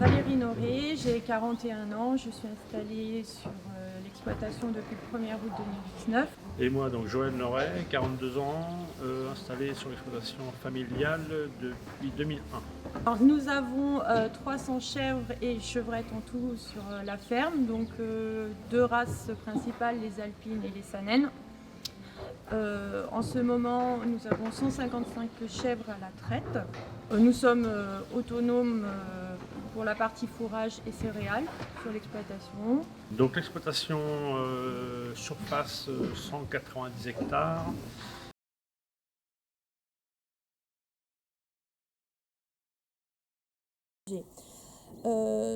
Valérie Noré, j'ai 41 ans, je suis installée sur l'exploitation depuis le 1er août 2019. Et moi, donc Joël Noret, 42 ans, installé sur l'exploitation familiale depuis 2001. Alors, nous avons 300 chèvres et chevrettes en tout sur la ferme, donc deux races principales, les alpines et les saanen. En ce moment, nous avons 155 chèvres à la traite. Nous sommes autonomes pour la partie fourrage et céréales sur l'exploitation. Donc l'exploitation surface 190 hectares.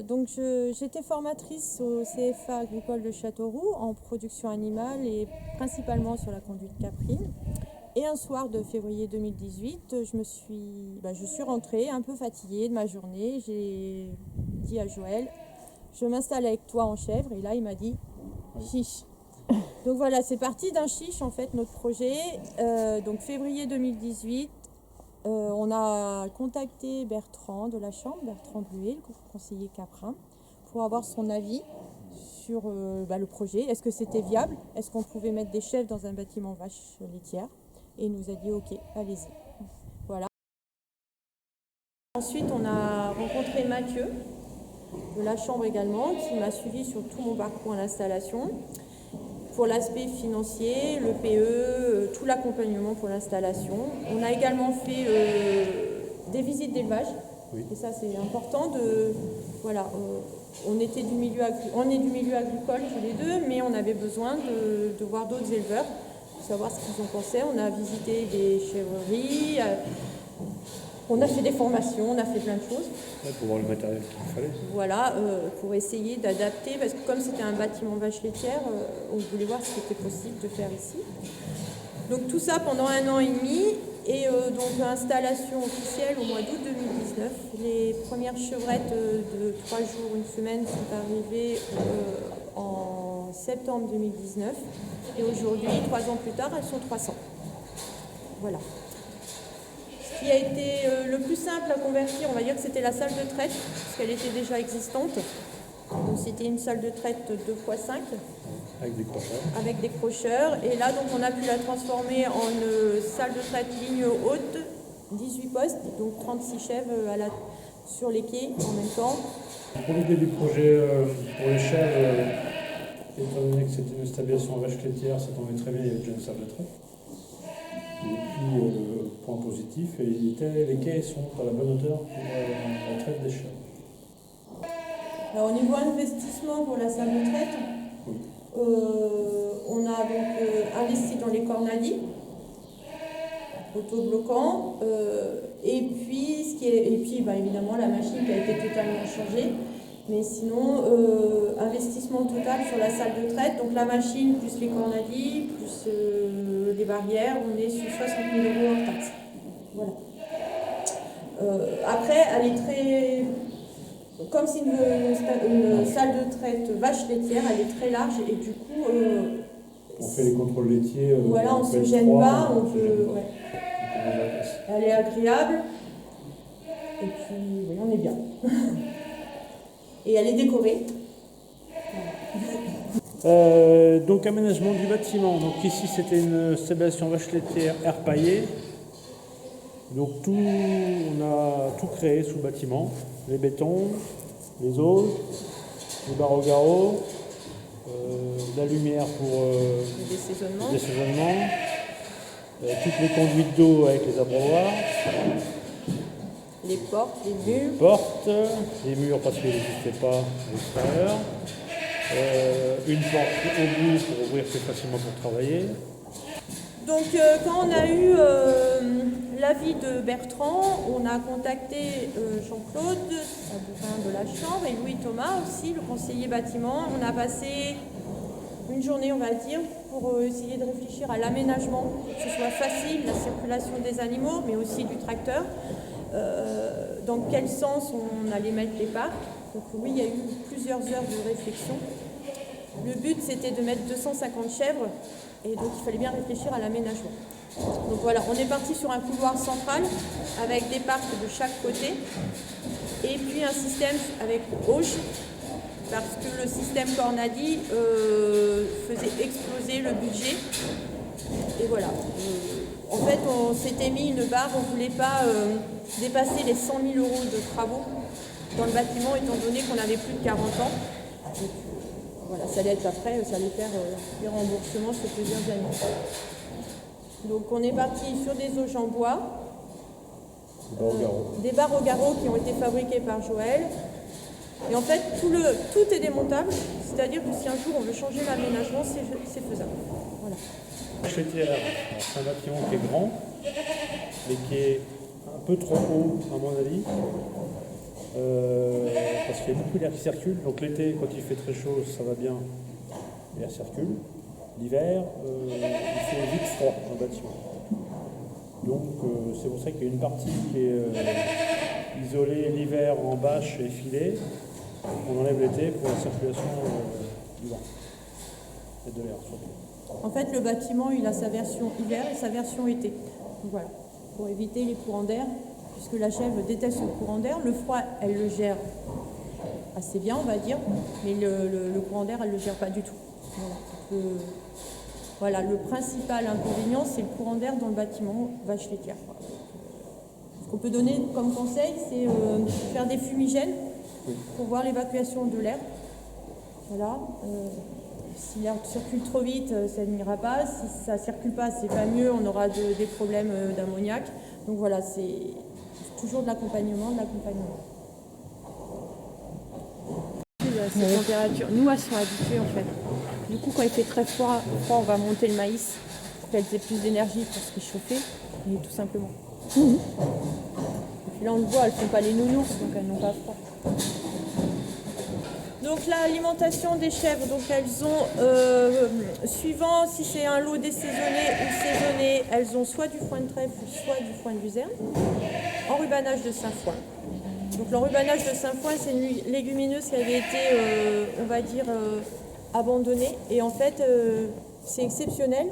Donc j'étais formatrice au CFA agricole de Châteauroux en production animale et principalement sur la conduite caprine. Et un soir de février 2018, je suis rentrée un peu fatiguée de ma journée. J'ai dit à Joël, je m'installe avec toi en chèvre, et là il m'a dit chiche. Donc voilà, c'est parti d'un chiche en fait notre projet. Donc février 2018. On a contacté Bertrand de la Chambre, Bertrand Bluet, le conseiller caprin, pour avoir son avis sur le projet. Est-ce que c'était viable? Est-ce qu'on pouvait mettre des chèvres dans un bâtiment vache laitière? Et il nous a dit ok, allez-y. Voilà. Ensuite, on a rencontré Mathieu de la Chambre également, qui m'a suivi sur tout mon parcours en installation. Pour l'aspect financier, le PE, tout l'accompagnement pour l'installation. On a également fait des visites d'élevage. Oui. Et ça, c'est important. On est du milieu agricole tous les deux, mais on avait besoin de voir d'autres éleveurs, pour savoir ce qu'ils en pensaient. On a visité des chèvreries. On a fait des formations, on a fait plein de choses. Ouais, pour voir le matériel qu'il fallait. Voilà, pour essayer d'adapter, parce que comme c'était un bâtiment vache laitière, on voulait voir ce qui était possible de faire ici. Donc tout ça pendant 1 an et demi, et donc installation officielle au mois d'août 2019. Les premières chevrettes de 3 jours, 1 semaine sont arrivées en septembre 2019, et aujourd'hui, 3 ans plus tard, elles sont 300. Voilà. Ce qui a été le plus simple à convertir, on va dire que c'était la salle de traite, parce qu'elle était déjà existante. Donc c'était une salle de traite 2x5. Avec des crocheurs. Avec des crocheurs. Et là, donc, on a pu la transformer en salle de traite ligne haute, 18 postes, donc 36 chèvres sur les quais en même temps. Pour l'idée du projet pour les chèvres, étant donné que c'était une stabilisation en vache laitière, ça tombait très bien, il y avait déjà une salle de traite. Et puis, point positif, les quais sont à la bonne hauteur pour la traite des chèvres. Alors, au niveau investissement pour la salle de traite, oui. On a donc investi dans les cornadis, autobloquants, et puis évidemment la machine qui a été totalement changée. Mais sinon, investissement total sur la salle de traite, donc la machine plus les cornadis, plus les barrières, on est sur 60 000 € hors taxe. Voilà. Après, elle est très... Comme c'est une salle de traite vache laitière, elle est très large et du coup... on fait les contrôles laitiers. Voilà, on ne se gêne pas, on peut... Ouais. Elle est agréable et puis oui, on est bien. Et elle est décorée. Donc aménagement du bâtiment. Donc ici c'était une stabilisation vache laitière air paillé. Donc on a tout créé sous le bâtiment. Les bétons, les auges, les barreaux garrots, la lumière pour le dessaisonnement, toutes les conduites d'eau avec les abreuvoirs. Les portes, les murs. Les murs parce qu'ils n'existaient pas à l'extérieur. Une porte au bout pour ouvrir plus facilement pour travailler. Donc quand on a eu l'avis de Bertrand, on a contacté Jean-Claude de la Chambre et Louis Thomas aussi, le conseiller bâtiment. On a passé une journée, on va dire, pour essayer de réfléchir à l'aménagement, pour que ce soit facile, la circulation des animaux, mais aussi du tracteur. Dans quel sens on allait mettre les parcs. Donc oui, il y a eu plusieurs heures de réflexion. Le but, c'était de mettre 250 chèvres et donc il fallait bien réfléchir à l'aménagement. Donc voilà, on est parti sur un couloir central avec des parcs de chaque côté et puis un système avec auge parce que le système Cornadi faisait exploser le budget. Et voilà. En fait, on s'était mis une barre, on ne voulait pas dépasser les 100 000 euros de travaux dans le bâtiment, étant donné qu'on avait plus de 40 ans. Donc, voilà, ça allait être après, ça allait faire des remboursements sur plusieurs années. Donc on est parti sur des auges en bois, des barres au garrot qui ont été fabriquées par Joël. Et en fait, tout est démontable, c'est-à-dire que si un jour on veut changer l'aménagement, c'est faisable. Voilà. C'est un bâtiment qui est grand, mais qui est un peu trop haut, à mon avis, parce qu'il y a beaucoup d'air qui circule. Donc l'été, quand il fait très chaud, ça va bien, l'air circule. L'hiver, il fait vite froid dans le bâtiment. Donc c'est pour ça qu'il y a une partie qui est isolée l'hiver en bâche et filet. On enlève l'été pour la circulation du vent et de l'air surtout. En fait, le bâtiment, il a sa version hiver et sa version été. Donc voilà, pour éviter les courants d'air, puisque la chèvre déteste le courant d'air. Le froid, elle le gère assez bien, on va dire, mais le courant d'air, elle ne le gère pas du tout. Voilà, le principal inconvénient, c'est le courant d'air dans le bâtiment vache laitière. Ce qu'on peut donner comme conseil, c'est faire des fumigènes pour voir l'évacuation de l'air. Voilà. Si l'air circule trop vite, ça n'ira pas. Si ça ne circule pas, c'est pas mieux, on aura des problèmes d'ammoniac. Donc voilà, c'est toujours de l'accompagnement. Ces températures, nous, elles sont habituées en fait. Du coup, quand il fait très froid, on va monter le maïs pour qu'elles aient plus d'énergie pour se réchauffer, et tout simplement. Et puis là, on le voit, elles ne font pas les nounours, donc elles n'ont pas froid. Donc l'alimentation des chèvres, donc elles ont, suivant si c'est un lot désaisonné ou saisonné, elles ont soit du foin de trèfle, soit du foin de luzerne, enrubanage de sainfoin. Donc l'enrubanage de sainfoin, c'est une légumineuse qui avait été, on va dire, abandonnée. Et en fait, c'est exceptionnel.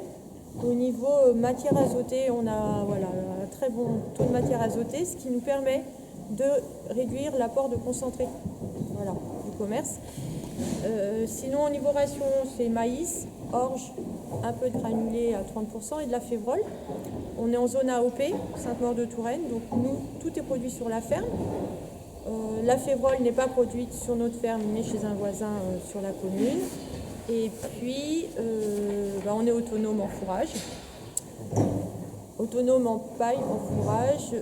Au niveau matière azotée, on a un très bon taux de matière azotée, ce qui nous permet de réduire l'apport de concentré du commerce. Sinon, au niveau ration, c'est maïs, orge, un peu de granulé à 30% et de la févrole. On est en zone AOP, Sainte-Maure-de-Touraine, donc nous, tout est produit sur la ferme. La févrole n'est pas produite sur notre ferme, mais chez un voisin sur la commune. Et puis, on est autonome en fourrage. Autonome en paille, en fourrage.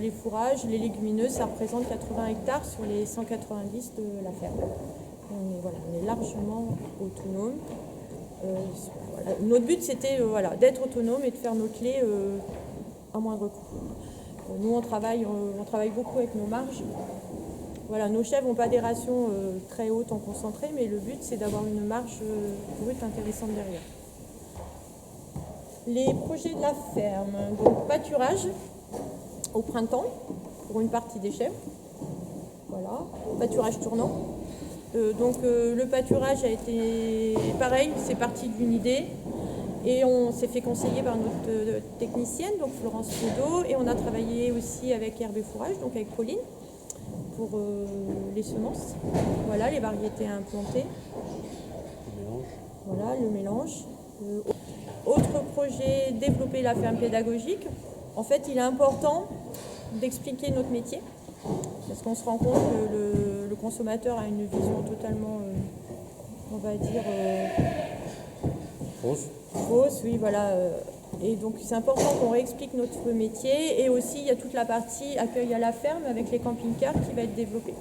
Les fourrages, les légumineuses, ça représente 80 hectares sur les 190 de la ferme. On est largement autonome. Notre but, c'était d'être autonome et de faire nos clés à moindre coût. Nous, on travaille beaucoup avec nos marges. Voilà, nos chèvres n'ont pas des rations très hautes en concentré, mais le but, c'est d'avoir une marge brute intéressante derrière. Les projets de la ferme, donc pâturage au printemps pour une partie des chèvres. Voilà, pâturage tournant. Le pâturage a été pareil, c'est parti d'une idée et on s'est fait conseiller par notre technicienne, donc Florence Foudot, et on a travaillé aussi avec Herbe et Fourrage, donc avec Pauline, pour les semences. Voilà, les variétés à implanter. Voilà, le mélange. Autre projet, développer la ferme pédagogique. En fait, il est important d'expliquer notre métier, parce qu'on se rend compte que le consommateur a une vision totalement, on va dire, fausse, oui, voilà. Et donc, c'est important qu'on réexplique notre métier. Et aussi, il y a toute la partie accueil à la ferme avec les camping-cars qui va être développée.